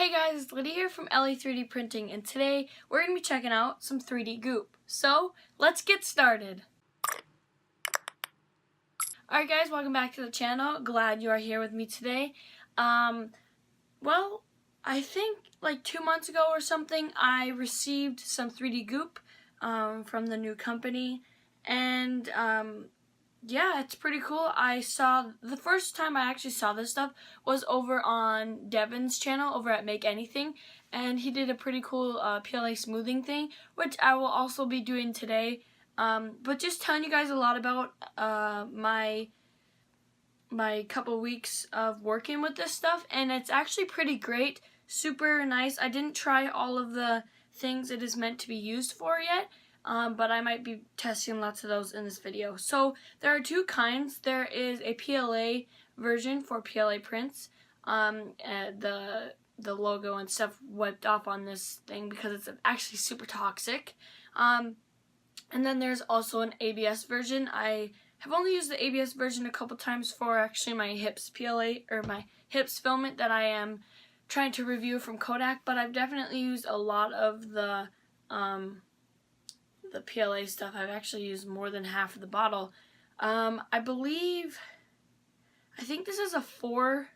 Hey guys, it's Lydia here from LA 3D Printing, and today we're going to be checking out some 3D Goop. So, let's get started. Alright guys, welcome back to the channel. Glad you are here with me today. Well, I think like 2 months ago or something, I received some 3D Goop from the new company, and yeah, it's pretty cool. The first time I actually saw this stuff was over on Devin's channel over at Make Anything, and he did a pretty cool PLA smoothing thing, which I will also be doing today. But just telling you guys a lot about my couple weeks of working with this stuff, and it's actually pretty great, super nice. I didn't try all of the things it is meant to be used for yet. But I might be testing lots of those in this video. So there are two kinds. There is a PLA version for PLA prints. The logo and stuff wiped off on this thing because it's actually super toxic. And then there's also an ABS version. I have only used the ABS version a couple times for actually my hips PLA or my hips filament that I am trying to review from Kodak. But I've definitely used a lot of the PLA stuff. I've actually used more than half of the bottle. I think this is a 4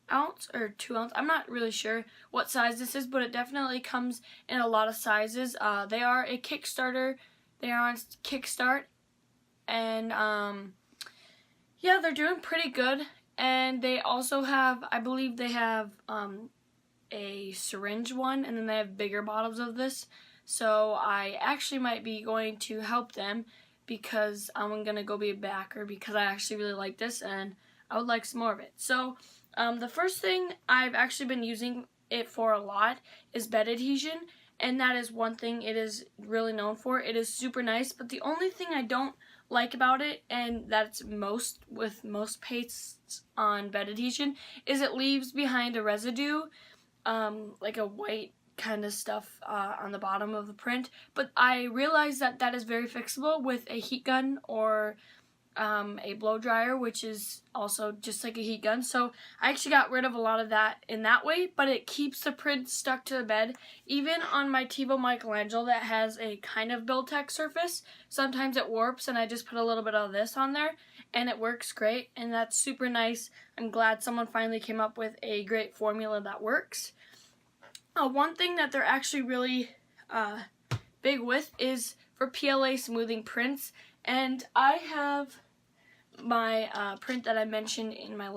ounce or 2 ounce. I'm not really sure what size this is, but it definitely comes in a lot of sizes. They are a Kickstarter. They are on Kickstart, and yeah, they're doing pretty good. And they also have, I believe they have a syringe one, and then they have bigger bottles of this. So I actually might be going to help them because I'm going to go be a backer because I actually really like this and I would like some more of it. So the first thing I've actually been using it for a lot is bed adhesion, and that is one thing it is really known for. It is super nice, but the only thing I don't like about it, and that's with most pastes on bed adhesion, is it leaves behind a residue, like a white kind of stuff on the bottom of the print. But I realized that that is very fixable with a heat gun or a blow dryer, which is also just like a heat gun. So I actually got rid of a lot of that in that way, but it keeps the print stuck to the bed. Even on my Tivo Michelangelo that has a kind of Build-Tech surface, sometimes it warps, and I just put a little bit of this on there and it works great, and that's super nice. I'm glad someone finally came up with a great formula that works. One thing that they're actually really big with is for PLA smoothing prints, and I have my print that I mentioned in my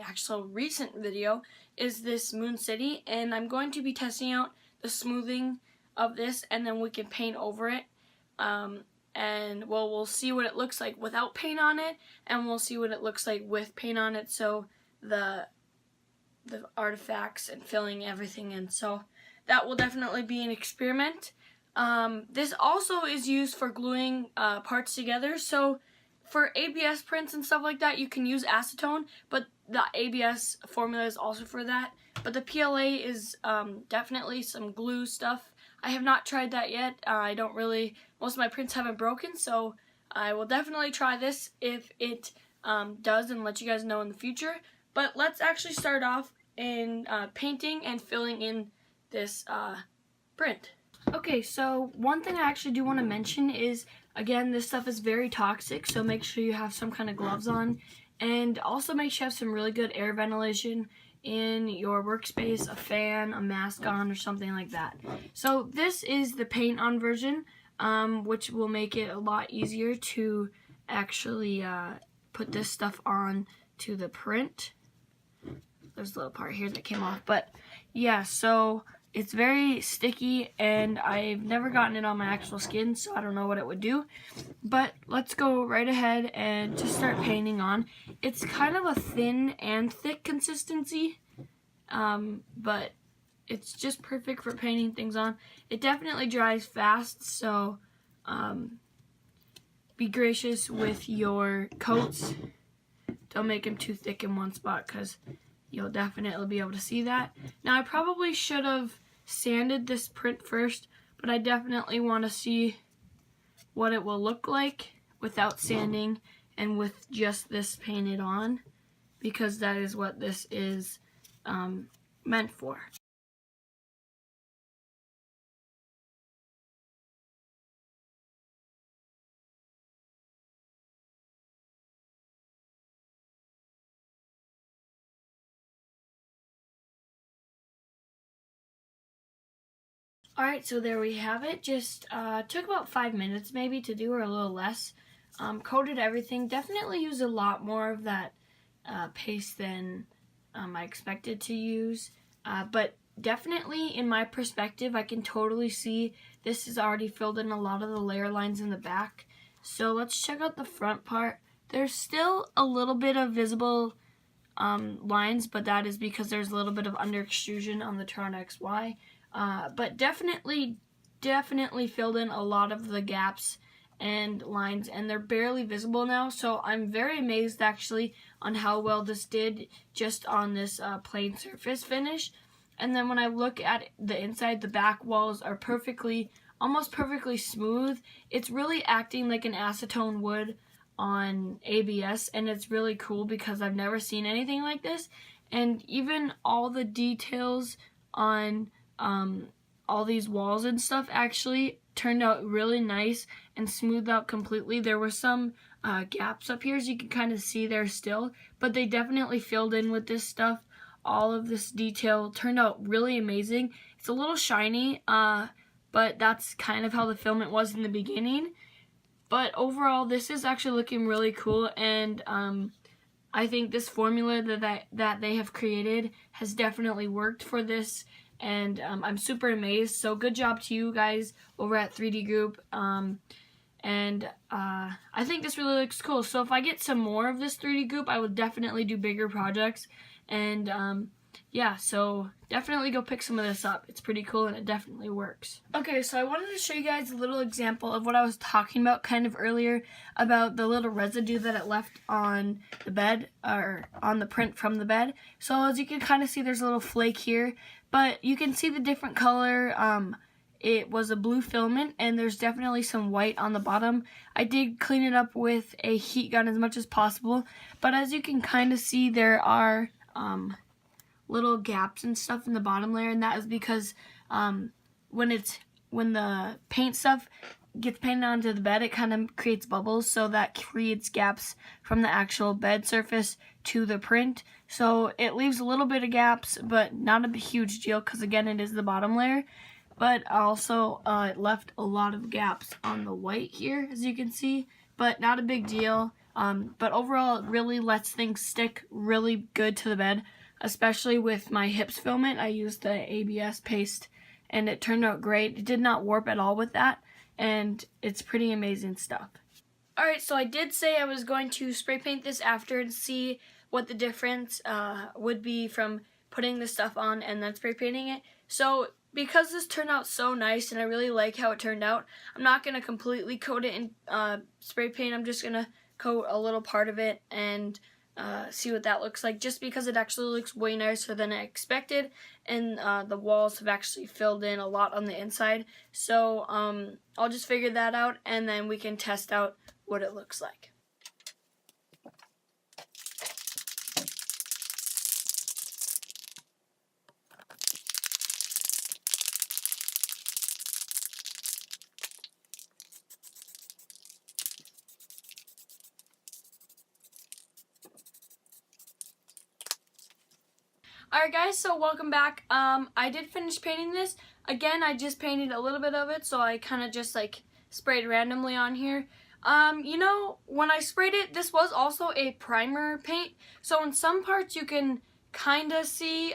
actual recent video is this Moon City, and I'm going to be testing out the smoothing of this, and then we can paint over it, and we'll see what it looks like without paint on it, and we'll see what it looks like with paint on it, so the artifacts and filling everything in. So that will definitely be an experiment. This also is used for gluing parts together. So for ABS prints and stuff like that, you can use acetone, but the ABS formula is also for that. But the PLA is definitely some glue stuff. I have not tried that yet. Most of my prints haven't broken, so I will definitely try this if it does, and let you guys know in the future. But let's actually start off in painting and filling in this print. Okay, so one thing I actually do want to mention is, again, this stuff is very toxic, so make sure you have some kind of gloves on, and also make sure you have some really good air ventilation in your workspace, a fan, a mask on, or something like that. So this is the paint on version, which will make it a lot easier to actually put this stuff on to the print. There's a little part here that came off, but yeah, so it's very sticky, and I've never gotten it on my actual skin, so I don't know what it would do. But let's go right ahead and just start painting on. It's kind of a thin and thick consistency, but it's just perfect for painting things on. It definitely dries fast, so be gracious with your coats. Don't make them too thick in one spot, because you'll definitely be able to see that. Now, I probably should have sanded this print first, but I definitely want to see what it will look like without sanding and with just this painted on, because that is what this is meant for. Alright, so there we have it. Just took about 5 minutes maybe to do, or a little less. Coated everything. Definitely used a lot more of that paste than I expected to use. But definitely, in my perspective, I can totally see this has already filled in a lot of the layer lines in the back. So let's check out the front part. There's still a little bit of visible lines, but that is because there's a little bit of under extrusion on the Tron XY. But definitely filled in a lot of the gaps and lines, and they're barely visible now, so I'm very amazed actually on how well this did just on this plain surface finish. And then when I look at the inside, the back walls are almost perfectly smooth. It's really acting like an acetone would on ABS, and it's really cool because I've never seen anything like this. And even all the details on all these walls and stuff actually turned out really nice and smoothed out completely. There were some gaps up here, as you can kind of see there still, but they definitely filled in with this stuff. All of this detail turned out really amazing. It's a little shiny, but that's kind of how the filament was in the beginning. But overall, this is actually looking really cool, and I think this formula that they have created has definitely worked for this, and I'm super amazed. So good job to you guys over at 3D Goop. And I think this really looks cool. So if I get some more of this 3D Goop, I would definitely do bigger projects. And yeah, so definitely go pick some of this up. It's pretty cool and it definitely works. Okay, so I wanted to show you guys a little example of what I was talking about kind of earlier about the little residue that it left on the bed, or on the print from the bed. So as you can kind of see, there's a little flake here, but you can see the different color. It was a blue filament, and there's definitely some white on the bottom. I did clean it up with a heat gun as much as possible, but as you can kind of see, there are little gaps and stuff in the bottom layer, and that is because when the paint stuff gets painted onto the bed, it kind of creates bubbles, so that creates gaps from the actual bed surface to the print. So it leaves a little bit of gaps, but not a huge deal, because again, it is the bottom layer. But also it left a lot of gaps on the white here, as you can see, but not a big deal. But overall, it really lets things stick really good to the bed, especially with my hips filament. I used the ABS paste, and it turned out great. It did not warp at all with that, and it's pretty amazing stuff. Alright, so I did say I was going to spray paint this after and see what the difference would be from putting this stuff on and then spray painting it. So because this turned out so nice and I really like how it turned out, I'm not going to completely coat it in spray paint. I'm just going to coat a little part of it and see what that looks like, just because it actually looks way nicer than I expected, and the walls have actually filled in a lot on the inside. So I'll just figure that out, and then we can test out what it looks like. Alright guys, so welcome back. I did finish painting this. Again, I just painted a little bit of it, so I kind of just like sprayed randomly on here. You know, when I sprayed it, this was also a primer paint, so in some parts you can kind of see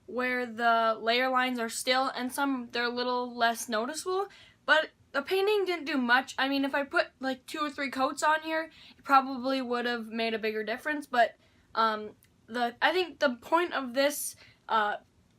where the layer lines are still, and some they're a little less noticeable, but the painting didn't do much. I mean, if I put like 2 or 3 coats on here, it probably would have made a bigger difference, but I think the point of this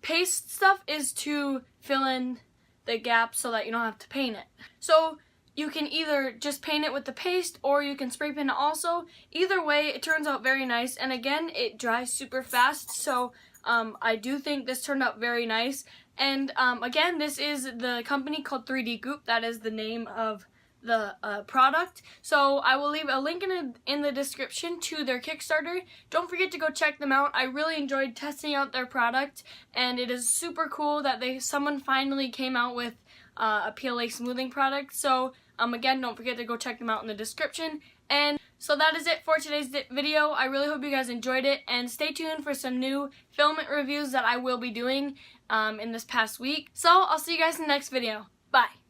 paste stuff is to fill in the gaps so that you don't have to paint it. So you can either just paint it with the paste, or you can spray paint it also. Either way, it turns out very nice, and again, it dries super fast, so I do think this turned out very nice. And again, this is the company called 3D Goop. That is the name of the product. So I will leave a link in the description to their Kickstarter. Don't forget to go check them out. I really enjoyed testing out their product, and it is super cool that someone finally came out with a PLA smoothing product. So again, don't forget to go check them out in the description. And so that is it for today's video. I really hope you guys enjoyed it, and stay tuned for some new filament reviews that I will be doing in this past week. So I'll see you guys in the next video. Bye.